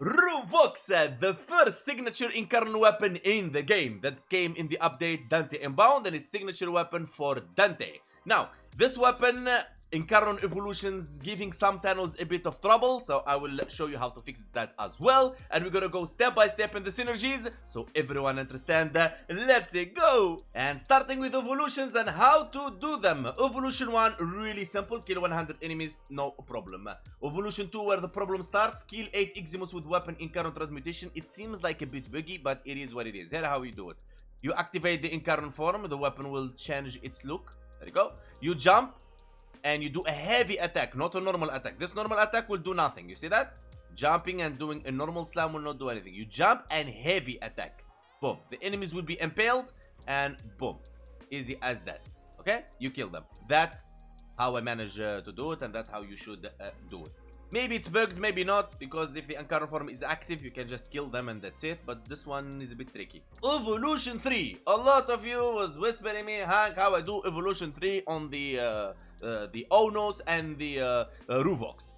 Ruvox, the first signature Incarnon weapon in the game that came in the update Dante Unbound, and its signature weapon for Dante. Now, this weapon, Incarnon Evolutions, giving some Thanos a bit of trouble, so I will show you how to fix that as well. And we're gonna go step by step in the synergies, so everyone understand that. Let's go! And starting with evolutions and how to do them. Evolution 1, really simple, kill 100 enemies, no problem. Evolution 2, where the problem starts, kill 8 Eximus with weapon Incarnon transmutation. It seems like a bit buggy, but it is what it is. Here how you do it. You activate the Incarnon form, the weapon will change its look. There you go. You jump, and you do a heavy attack, not a normal attack. This normal attack will do nothing. You see that? Jumping and doing a normal slam will not do anything. You jump and heavy attack. Boom. The enemies will be impaled and boom. Easy as that. Okay? You kill them. That's how I managed to do it, and that's how you should do it. Maybe it's bugged, maybe not, because if the Incarnon form is active, you can just kill them and that's it. But this one is a bit tricky. Evolution 3. A lot of you was whispering me, Hank, how I do Evolution 3 on the Onos and the Ruvox.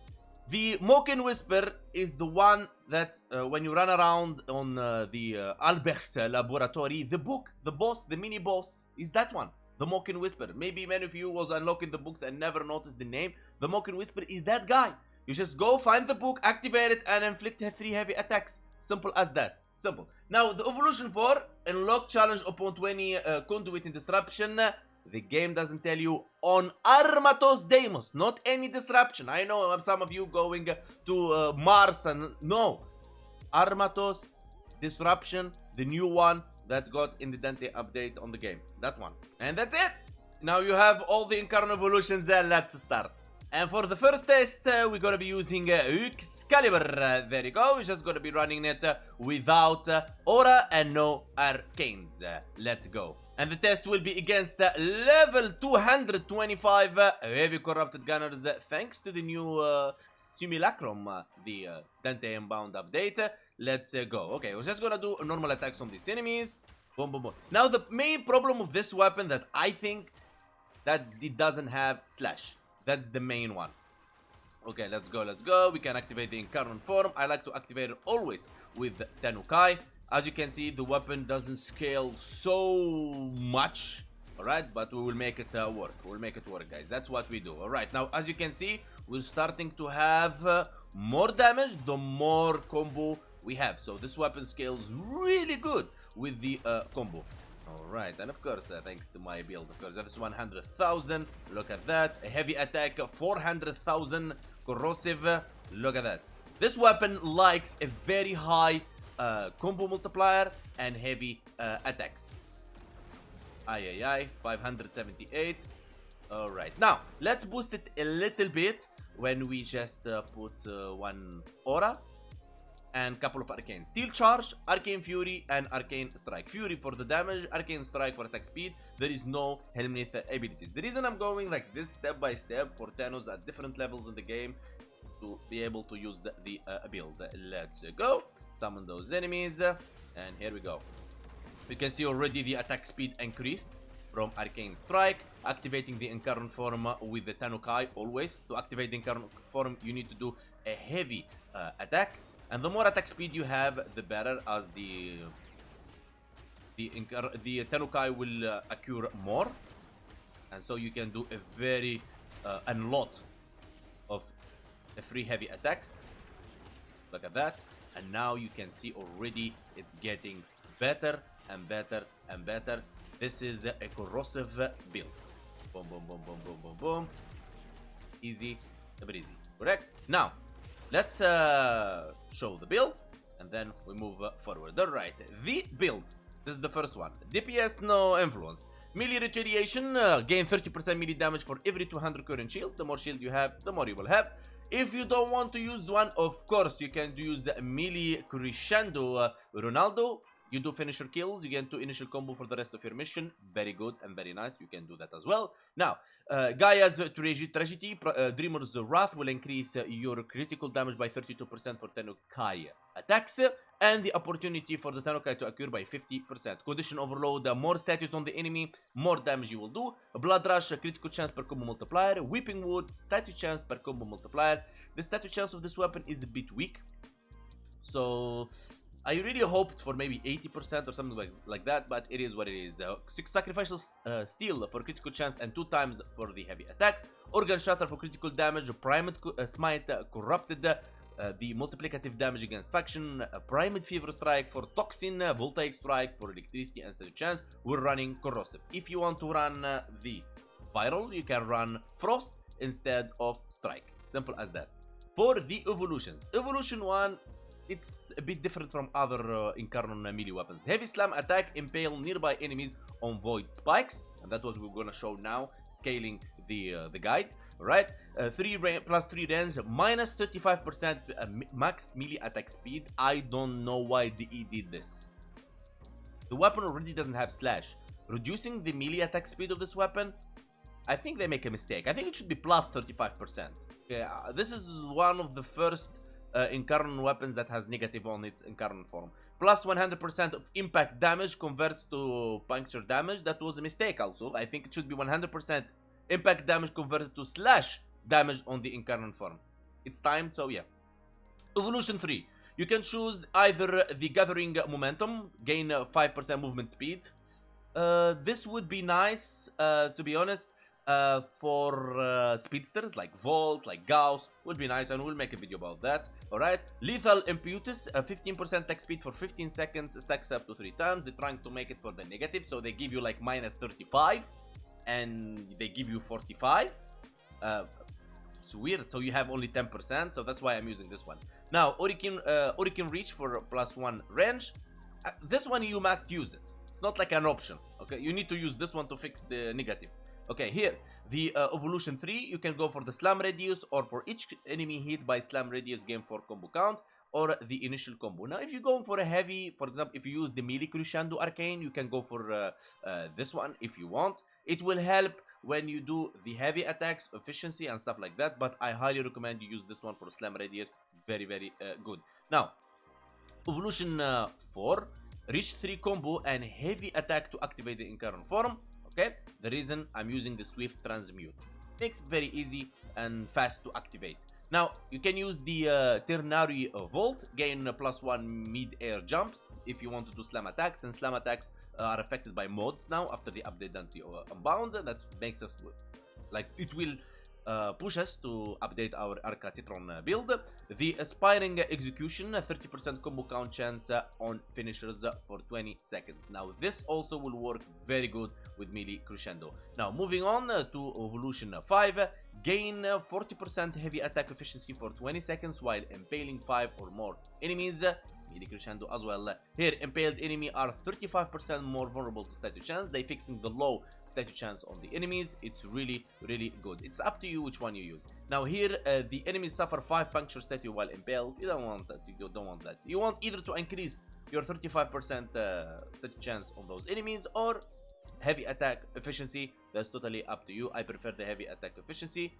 The Moken Whisper is the one that when you run around on the Albert's laboratory, the book, the boss, the mini boss is that one. The Moken Whisper. Maybe many of you was unlocking the books and never noticed the name. The Moken Whisper is that guy. You just go find the book, activate it, and inflict 3 heavy attacks. Simple as that. Simple. Now, the Evolution 4, unlock challenge upon 20 conduit in disruption. The game doesn't tell you on Armatos Deimos, not any disruption. I know some of you going to Mars and no. Armatos disruption, the new one that got in the Dante update on the game. That one. And that's it. Now you have all the Incarnon Evolutions and let's start. And for the first test, we're gonna be using Excalibur. There you go. We're just gonna be running it without Aura and no Arcanes. Let's go. And the test will be against level 225 heavy corrupted gunners, thanks to the new simulacrum, the Dante unbound update. Let's go. Okay, we're just gonna do normal attacks on these enemies. Boom, boom, boom. Now the main problem with this weapon that I think that it doesn't have slash. That's the main one. Okay, let's go, let's go. We can activate the Incarnon form. I like to activate it always with Tanukai. As you can see, the weapon doesn't scale so much. Alright, but we will make it work. We'll make it work, guys. That's what we do. Alright, now as you can see, we're starting to have more damage the more combo we have. So this weapon scales really good with the combo. Alright, and of course, thanks to my build, of course, that's 100,000. Look at that. A heavy attack, 400,000. Corrosive. Look at that. This weapon likes a very high combo multiplier and heavy attacks. 578. Alright, now let's boost it a little bit when we just put one aura and couple of arcanes. Steel Charge, Arcane Fury, and Arcane Strike. Fury for the damage, Arcane Strike for attack speed. There is no Helmnith abilities. The reason I'm going like this step by step for Thanos at different levels in the game to be able to use the build. Let's go. Summon those enemies, and here we go. You can see already the attack speed increased from Arcane Strike. Activating the Incarnon form with the Tanukai always. To activate the Incarnon form, you need to do a heavy attack. And the more attack speed you have, the better, as the Tanukai will occur more. And so you can do a very, a lot of free heavy attacks. Look at that. And now you can see already it's getting better and better and better. This is a corrosive build. Boom, boom, boom, boom, boom, boom, boom. Easy, but easy. Correct? Now, let's show the build, and then we move forward. Alright, the build. This is the first one. DPS, no influence. Melee retaliation, gain 30% melee damage for every 200 current shield. The more shield you have, the more you will have. If you don't want to use one, of course, you can use melee crescendo Ronaldo. You do finisher kills, you get 2 initial combo for the rest of your mission. Very good and very nice, you can do that as well. Now, Gaia's Tragedy, Dreamer's Wrath will increase your critical damage by 32% for Tenukai attacks, and the opportunity for the Tenukai to occur by 50%. Condition Overload, more status on the enemy, more damage you will do. Blood Rush, critical chance per combo multiplier. Weeping Wood, status chance per combo multiplier. The status chance of this weapon is a bit weak, so I really hoped for maybe 80% or something like that, but it is what it is. 6 Sacrificial Steel for critical chance and 2 times for the heavy attacks. Organ Shatter for critical damage. Primed Smite, Corrupted, the multiplicative damage against faction. Primed Fever Strike for Toxin. Voltaic Strike for electricity and status chance. We're running Corrosive. If you want to run the Viral, you can run Frost instead of Strike. Simple as that. For the Evolutions. Evolution 1... it's a bit different from other Incarnon melee weapons. Heavy Slam attack, impale nearby enemies on void spikes, and that's what we're gonna show now, scaling the guide. Alright, 3 plus 3 range, minus 35% max melee attack speed. I don't know why DE did this. The weapon already doesn't have slash. Reducing the melee attack speed of this weapon, I think they make a mistake. I think it should be plus 35%. Okay, this is one of the first Incarnon weapons that has negative on its Incarnon form. Plus 100% of impact damage converts to puncture damage. That was a mistake also. I think it should be 100% impact damage converted to slash damage on the Incarnon form. It's time, so yeah. Evolution 3. You can choose either the Gathering Momentum, gain 5% movement speed. This would be nice, to be honest. For speedsters like Volt, like Gauss, would be nice, and we'll make a video about that. Alright, Lethal Impetus, 15% attack speed for 15 seconds, stacks up to 3 times. They're trying to make it for the negative, so they give you like minus 35 and they give you 45. It's weird, so you have only 10%, so that's why I'm using this one. Now, Hurricane Reach for plus 1 range. This one you must use it. It's not like an option, okay? You need to use this one to fix the negative. Okay, here, the Evolution 3, you can go for the Slam Radius, or for each enemy hit by Slam Radius, gain 4 combo count, or the initial combo. Now, if you're going for a heavy, for example, if you use the Melee Crescendo Arcane, you can go for this one if you want. It will help when you do the heavy attacks, efficiency, and stuff like that, but I highly recommend you use this one for Slam Radius. Very, very good. Now, Evolution 4, Reach 3 combo and heavy attack to activate the Incarnon form. Okay, the reason I'm using the Swift Transmute. Makes it very easy and fast to activate. Now, you can use the Ternary Volt, gain plus 1 mid-air jumps if you want to do slam attacks, and slam attacks are affected by mods now after the update Dante unbound. That makes us, like, it will push us to update our Arca Titron build. The Aspiring Execution, 30% combo count chance on finishers for 20 seconds. Now, this also will work very good with Melee Crescendo. Now, moving on to Evolution 5, gain 40% heavy attack efficiency for 20 seconds while impaling 5 or more enemies. Melee Crescendo as well. Here, impaled enemy are 35% more vulnerable to status chance. They fixing the low status chance on the enemies. It's really, really good. It's up to you which one you use. Now here, the enemies suffer 5 puncture status while impaled. You don't want that. You don't want that. You want either to increase your 35% status chance on those enemies, or heavy attack efficiency. That's totally up to you. I prefer the heavy attack efficiency.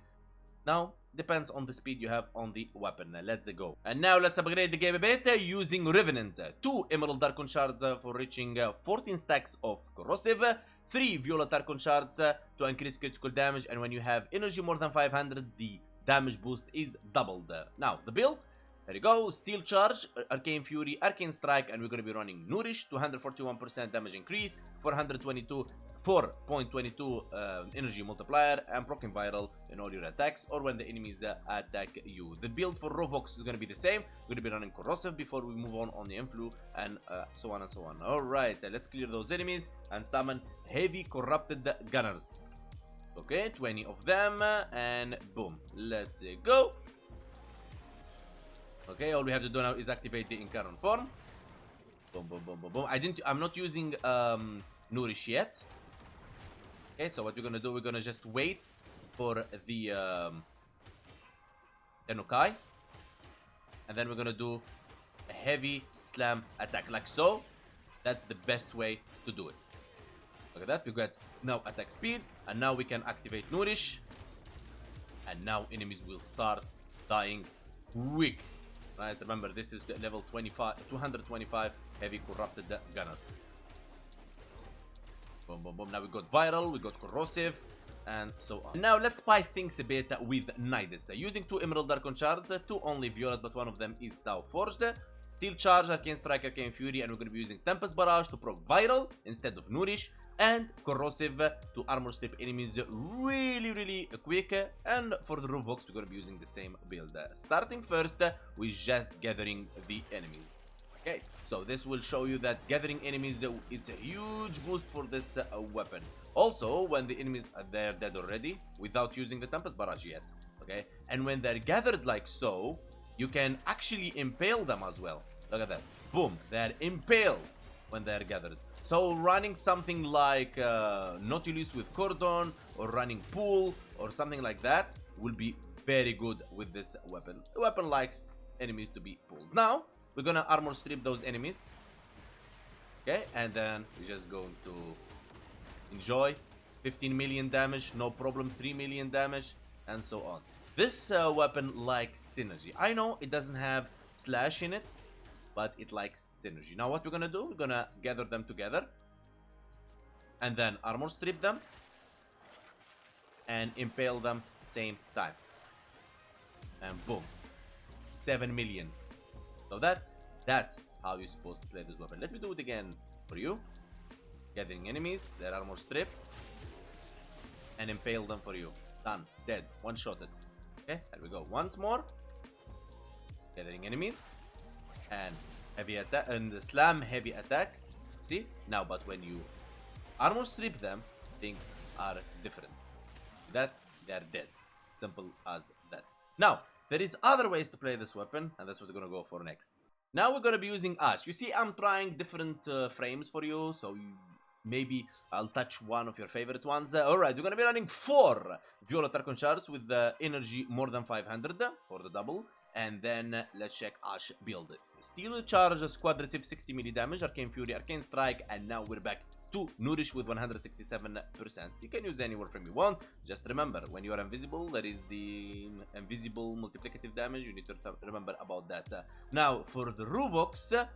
Now, depends on the speed you have on the weapon. Let's go. And now let's upgrade the game a bit using Revenant. 2 Emerald Darkon Shards for reaching 14 stacks of Corrosive. 3 Violet Darkon Shards to increase critical damage. And when you have energy more than 500, the damage boost is doubled. Now, the build. There you go. Steel Charge, Arcane Fury, Arcane Strike, and we're going to be running Nourish. 241% damage increase, 4.22 energy multiplier, and proccing viral in all your attacks or when the enemies attack you. The build for Ruvox is going to be the same. We're going to be running Corrosive before we move on the Influ, and so on and so on. Alright, let's clear those enemies and summon Heavy Corrupted Gunners. Okay, 20 of them, and boom. Let's go. Okay, all we have to do now is activate the Incarnon form. Boom, boom, boom, boom, boom. I'm not using Nourish yet. Okay, so what we're gonna do, we're gonna just wait for the Tenukai, and then we're gonna do a heavy slam attack like so. That's the best way to do it. Look at that. We got now attack speed, and now we can activate Nourish. And now enemies will start dying quick. Right? Remember, this is the level 225 heavy corrupted gunners. Boom, boom, boom. Now we got viral, we got corrosive, and so on. Now let's spice things a bit with Nidus. Using 2 Emerald Darkon Shards, 2 only Violet, but one of them is Tau Forged. Steel Charge, Arcane Strike, Arcane Fury, and we're going to be using Tempest Barrage to proc Viral instead of Nourish, and Corrosive to armor strip enemies really quick. And for the Ruvox, we're going to be using the same build. Starting first with just gathering the enemies. Okay, so this will show you that gathering enemies is a huge boost for this weapon. Also, when the enemies are there dead already, without using the Tempest Barrage yet. Okay, and when they're gathered like so, you can actually impale them as well. Look at that. Boom, they're impaled when they're gathered. So running something like Nautilus with Cordon, or running Pool, or something like that will be very good with this weapon. The weapon likes enemies to be pulled. Now, we're gonna armor strip those enemies. Okay, and then we're just going to enjoy 15 million damage, no problem, 3 million damage, and so on. This weapon likes synergy. I know it doesn't have slash in it, but it likes synergy. Now what we're gonna do, we're gonna gather them together and then armor strip them and impale them same time. And boom, 7 million. So that's how you're supposed to play this weapon. Let me do it again for you. Gathering enemies, their armor stripped, and impale them for you. Done, dead, one-shotted. Okay, there we go. Once more. Gathering enemies and heavy attack, and the slam heavy attack. See? Now, but when you armor strip them, things are different. That they're dead. Simple as that. Now, there is other ways to play this weapon, and that's what we're gonna go for next. Now we're gonna be using Ash. You see, I'm trying different frames for you, so maybe I'll touch one of your favorite ones. Alright, we're gonna be running 4 Violet Archon Shards with the energy more than 500 for the double. And then let's check Ash build. Steel Charge, Squad receive 60 melee damage, Arcane Fury, Arcane Strike, and now we're back to Nourish with 167%. You can use any Warframe you want. Just remember, when you are invisible, there is the invisible multiplicative damage. You need to remember about that. Now, for the Ruvox,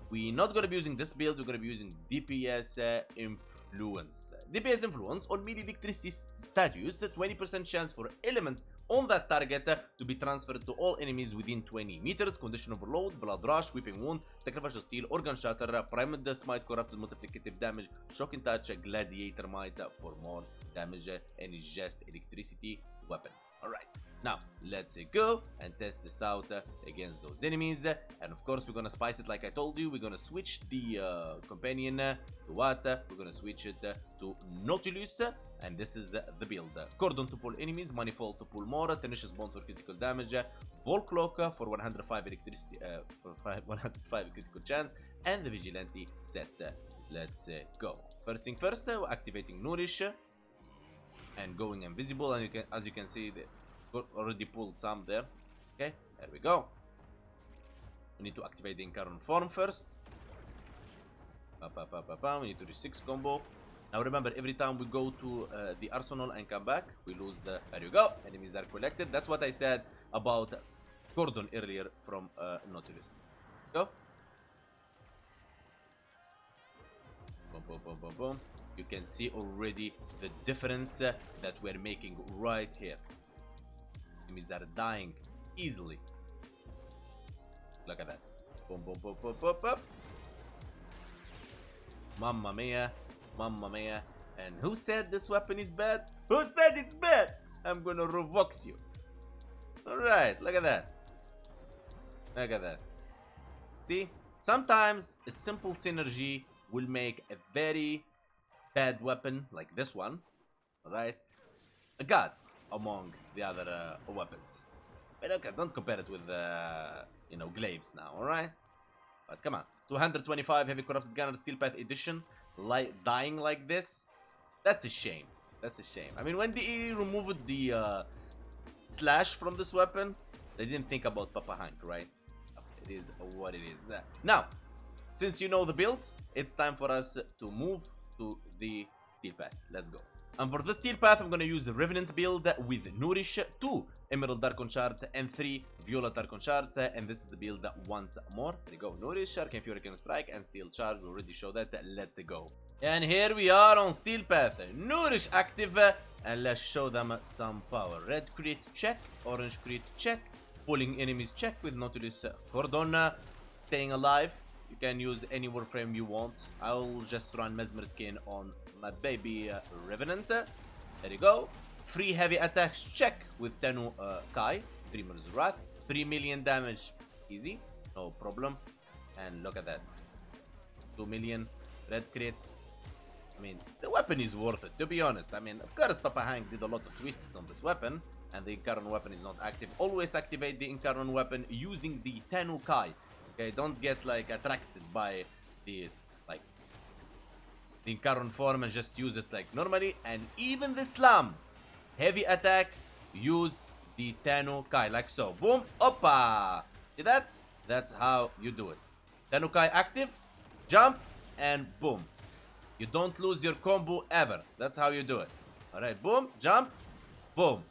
we're not going to be using this build. We're going to be using DPS Influence. DPS Influence on melee electricity status, 20% chance for elements on that target to be transferred to all enemies within 20 meters. Condition Overload, Blood Rush, Whipping Wound, Sacrificial Steel, Organ Shatter, Primed Smite, Corrupted Multiplicative Damage, Shocking Touch, Gladiator Might for more damage, and it's just electricity weapon. Alright, now let's go and test this out against those enemies. And of course, we're gonna spice it like I told you. We're gonna switch the companion to what? We're gonna switch it to Nautilus. And this is the build. Cordon to pull enemies, Manifold to pull more, Tenacious Bond for critical damage, Volt Cloak for 105 electricity, for 105 critical chance, and the Vigilante set. Let's go. First thing first, we're activating Nourish and going invisible, and as you can see, they already pulled some there. Okay, there we go. We need to activate the Incarnon form first. We need to reach 6 combo. Now remember, every time we go to the arsenal and come back, we lose the... There you go. Enemies are collected. That's what I said about Cordon earlier from Nautilus. Go. Boom, boom, boom, boom, boom. You can see already the difference that we're making right here. Enemies are dying easily. Look at that. Boom, boom, boom, boom, boom, boom. Mamma mia. Mamma mia. And who said this weapon is bad? Who said it's bad? I'm gonna Ruvox you. Alright, look at that. Look at that. See? Sometimes a simple synergy will make a very bad weapon like this one, alright, a god among the other weapons. But okay, don't compare it with, you know, glaives now, alright? But come on, 225 Heavy Corrupted Gunner Steel Path Edition, dying like this, that's a shame. That's a shame. I mean, when they removed the slash from this weapon, they didn't think about Papa Hank, right? It is what it is. Now, since you know the builds, it's time for us to move to the steel path. Let's go. And for the steel path, I'm gonna use the Revenant build with Nourish, 2 Emerald Darkon shards, and 3 Violet Darkon shards. And this is the build once more. There you go. Nourish, Arcane Fury can strike, and Steel Charge. We already showed that. Let's go. And here we are on steel path. Nourish active, and let's show them some power. Red crit check, orange crit check, pulling enemies check with Nautilus Cordon, staying alive. You can use any Warframe you want. I'll just run Mesmer Skin on my baby Revenant. There you go. 3 heavy attacks check with Tenu Kai, Dreamer's Wrath. 3 million damage, easy, no problem. And look at that, 2 million red crits. I mean, the weapon is worth it, to be honest. I mean, of course, Papa Hank did a lot of twists on this weapon, and the Incarnon weapon is not active. Always activate the Incarnon weapon using the Tenu Kai. Okay, don't get like attracted by the Incarnon form and just use it like normally. And even the Slam, heavy attack, use the Tenu Kai like so. Boom, oppa. See that? That's how you do it. Tenu Kai active, jump, and boom. You don't lose your combo ever. That's how you do it. Alright, boom, jump, boom.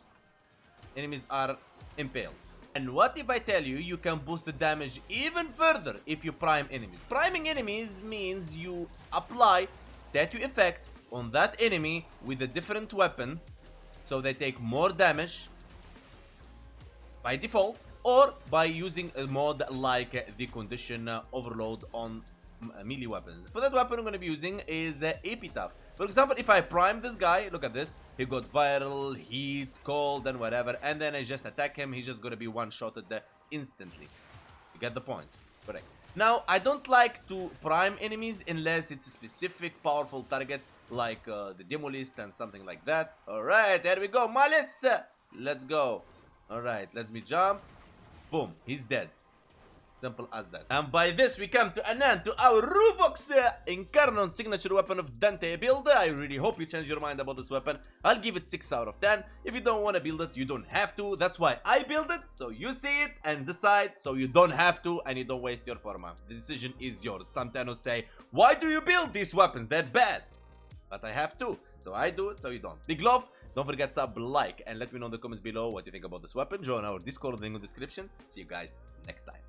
Enemies are impaled. And what if I tell you, you can boost the damage even further if you prime enemies? Priming enemies means you apply statue effect on that enemy with a different weapon, so they take more damage by default, or by using a mod like the condition overload on melee weapons. For that weapon I'm going to be using is Epitaph. For example, if I prime this guy, look at this, he got viral, heat, cold, and whatever, and then I just attack him, he's just going to be one-shotted instantly. You get the point? Correct. Now, I don't like to prime enemies unless it's a specific powerful target, like the Demolist and something like that. Alright, there we go, Malice! Let's go. Alright, let me jump. Boom, he's dead. Simple as that. And by this we come to an end to our Ruvox Incarnon signature weapon of Dante build. I really hope you change your mind about this weapon. I'll give it 6 out of 10. If you don't want to build it, you don't have to. That's why I build it, so you see it and decide, so you don't have to and you don't waste your forma. The decision is yours. Sometimes say, why do you build these weapons? They're bad. But I have to, so I do it, so you don't. Big love. Don't forget to sub, like, and let me know in the comments below what you think about this weapon. Join our Discord, link in the description. See you guys next time.